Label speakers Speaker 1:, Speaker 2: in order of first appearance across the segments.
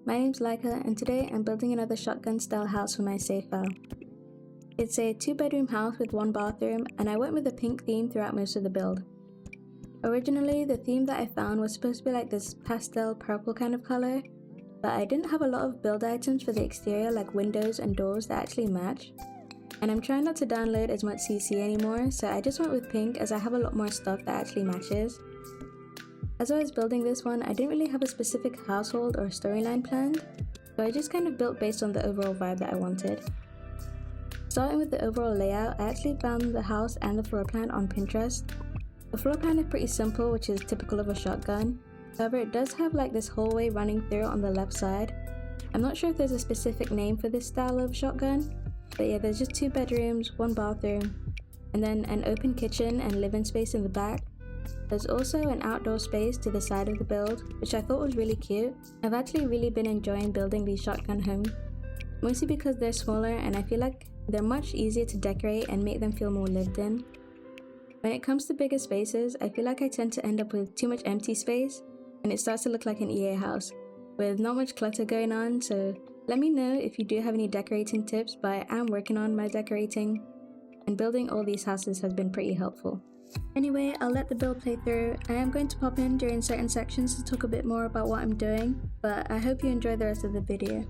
Speaker 1: My name's Laika, and today I'm building another shotgun style house for my savefile. It's a 2-bedroom house with 1 bathroom, and I went with a pink theme throughout most of the build. Originally, the theme that I found was supposed to be like this pastel purple kind of color, but I didn't have a lot of build items for the exterior like windows and doors that actually match. And I'm trying not to download as much CC anymore, so I just went with pink as I have a lot more stuff that actually matches. As I was building this one, I didn't really have a specific household or storyline planned, so I just kind of built based on the overall vibe that I wanted. Starting with the overall layout, I actually found the house and the floor plan on Pinterest. The floor plan is pretty simple, which is typical of a shotgun. However, it does have like this hallway running through on the left side. I'm not sure if there's a specific name for this style of shotgun, but yeah, there's just 2 bedrooms, 1 bathroom, and then an open kitchen and living space in the back. There's also an outdoor space to the side of the build, which I thought was really cute. I've actually really been enjoying building these shotgun homes, mostly because they're smaller and I feel like they're much easier to decorate and make them feel more lived in. When it comes to bigger spaces, I feel like I tend to end up with too much empty space and it starts to look like an EA house, with not much clutter going on, so let me know if you do have any decorating tips, but I am working on my decorating, and building all these houses has been pretty helpful. Anyway, I'll let the build play through. I am going to pop in during certain sections to talk a bit more about what I'm doing, but I hope you enjoy the rest of the video.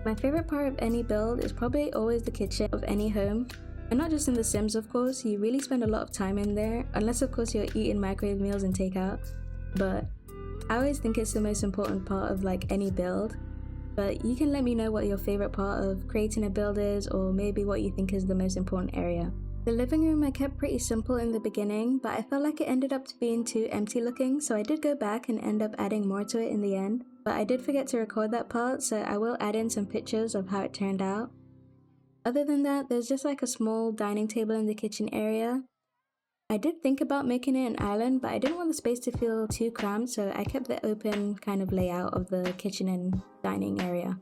Speaker 1: My favorite part of any build is probably always the kitchen of any home, and not just in The Sims of course. You really spend a lot of time in there, unless of course you're eating microwave meals and takeout, but I always think it's the most important part of like any build. But you can let me know what your favorite part of creating a build is, or maybe what you think is the most important area. The living room I kept pretty simple in the beginning, but I felt like it ended up to being too empty looking, so I did go back and end up adding more to it in the end. But I did forget to record that part, so I will add in some pictures of how it turned out. Other than that, there's just like a small dining table in the kitchen area. I did think about making it an island, but I didn't want the space to feel too cramped, so I kept the open kind of layout of the kitchen and dining area.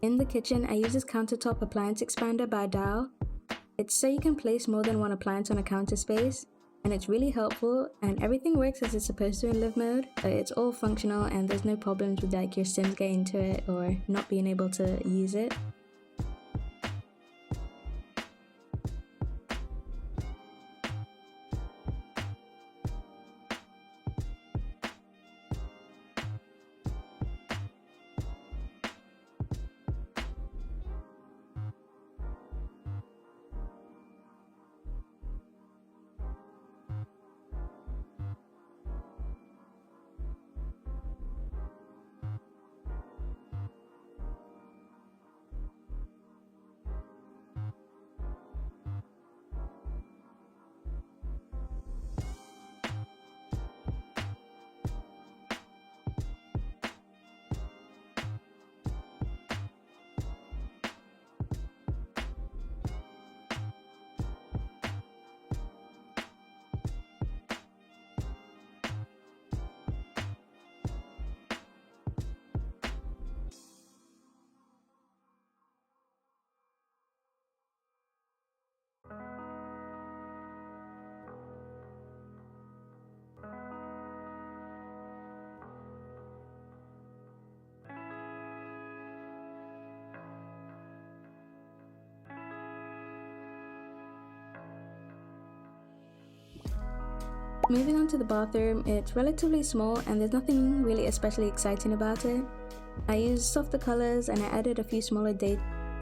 Speaker 1: In the kitchen, I use this countertop appliance expander by Dow. It's so you can place more than one appliance on a counter space, and it's really helpful, and everything works as it's supposed to in live mode. It's all functional and there's no problems with like your Sims getting to it or not being able to use it. Moving on to the bathroom, it's relatively small and there's nothing really especially exciting about it. I used softer colors and I added a few smaller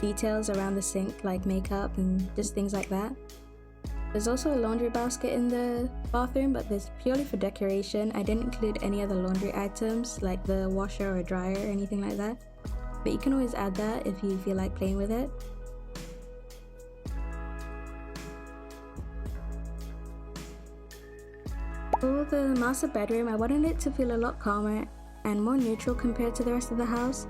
Speaker 1: details around the sink, like makeup and just things like that. There's also a laundry basket in the bathroom, but this purely for decoration. I didn't include any other laundry items like the washer or dryer or anything like that, but you can always add that if you feel like playing with it. For the master bedroom, I wanted it to feel a lot calmer and more neutral compared to the rest of the house.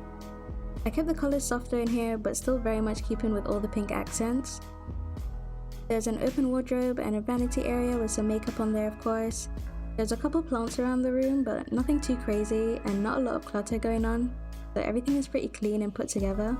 Speaker 1: I kept the colors softer in here, but still very much keeping with all the pink accents. There's an open wardrobe and a vanity area with some makeup on there, of course. There's a couple plants around the room, but nothing too crazy and not a lot of clutter going on, so everything is pretty clean and put together.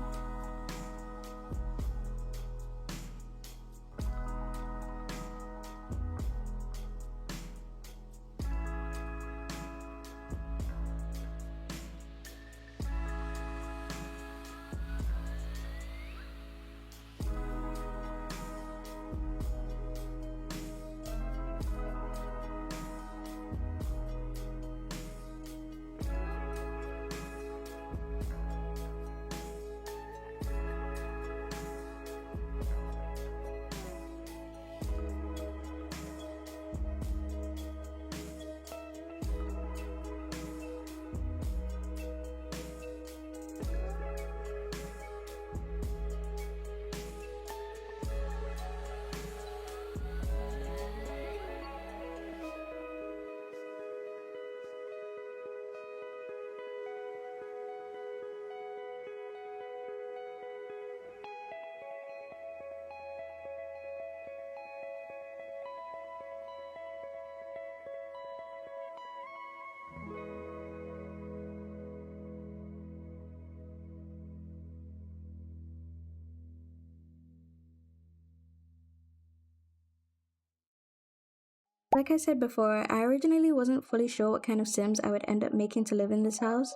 Speaker 1: Like I said before, I originally wasn't fully sure what kind of Sims I would end up making to live in this house,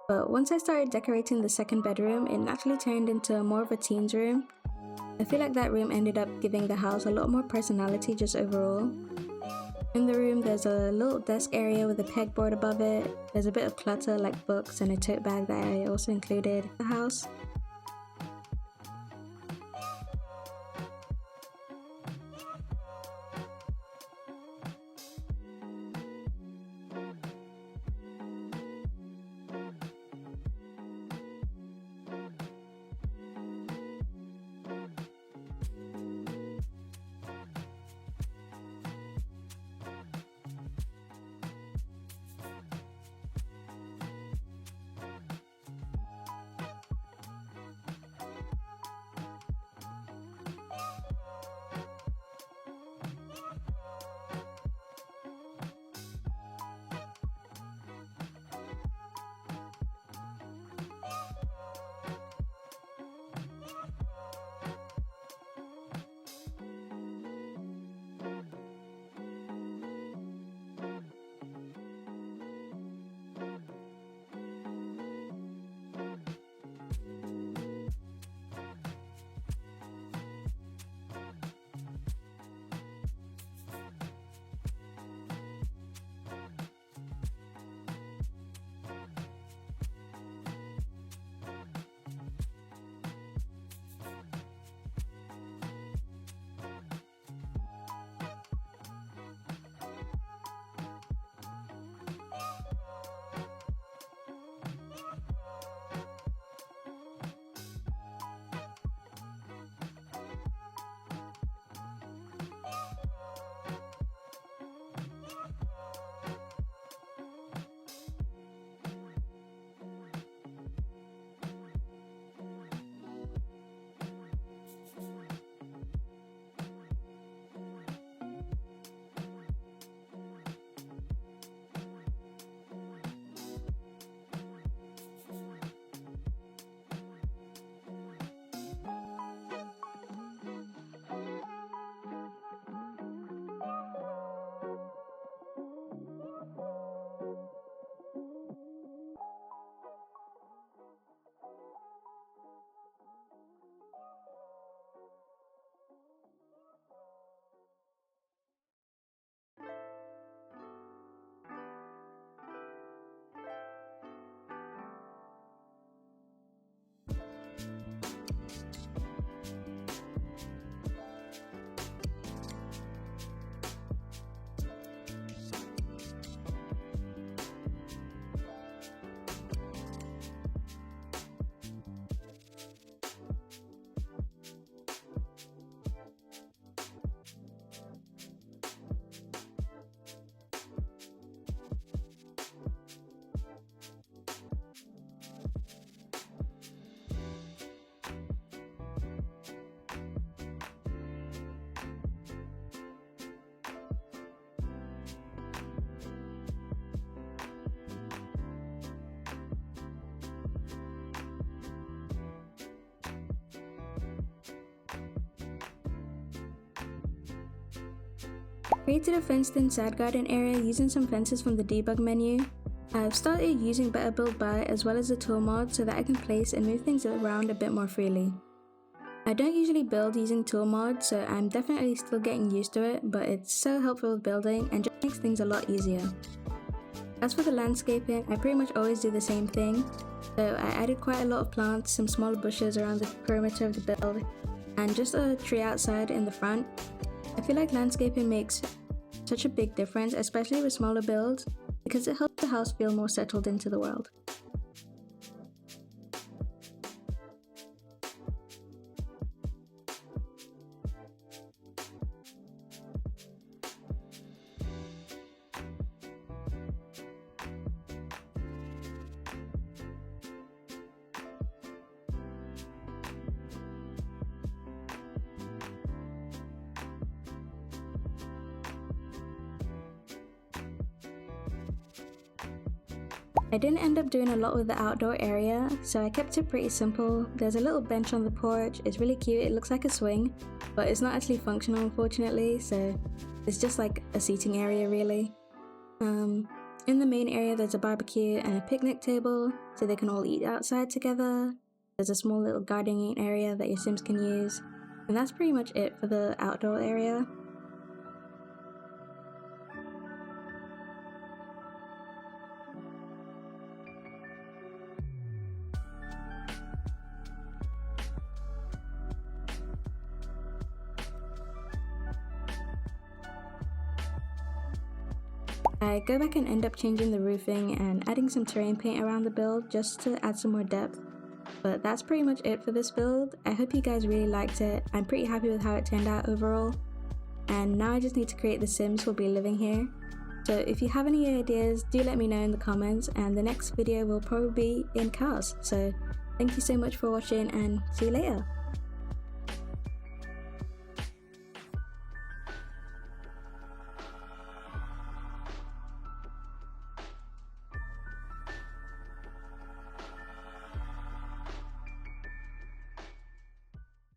Speaker 1: but once I started decorating the second bedroom, it naturally turned into more of a teen's room. I feel like that room ended up giving the house a lot more personality just overall. In the room, there's a little desk area with a pegboard above it. There's a bit of clutter like books and a tote bag that I also included in the house. Created a fenced-in side garden area using some fences from the debug menu. I've started using Better Build By as well as the tool mod so that I can place and move things around a bit more freely. I don't usually build using tool mod, so I'm definitely still getting used to it, but it's so helpful with building and just makes things a lot easier. As for the landscaping, I pretty much always do the same thing, so I added quite a lot of plants, some smaller bushes around the perimeter of the build, and just a tree outside in the front. I feel like landscaping makes such a big difference, especially with smaller builds, because it helps the house feel more settled into the world. I didn't end up doing a lot with the outdoor area, so I kept it pretty simple. There's a little bench on the porch, it's really cute, it looks like a swing, but it's not actually functional unfortunately, so it's just like a seating area really. In the main area there's a barbecue and a picnic table, so they can all eat outside together. There's a small little gardening area that your Sims can use, and that's pretty much it for the outdoor area. I go back and end up changing the roofing and adding some terrain paint around the build just to add some more depth. But that's pretty much it for this build. I hope you guys really liked it. I'm pretty happy with how it turned out overall. And now I just need to create the Sims who will be living here. So if you have any ideas, do let me know in the comments, and the next video will probably be in cars. So thank you so much for watching and see you later.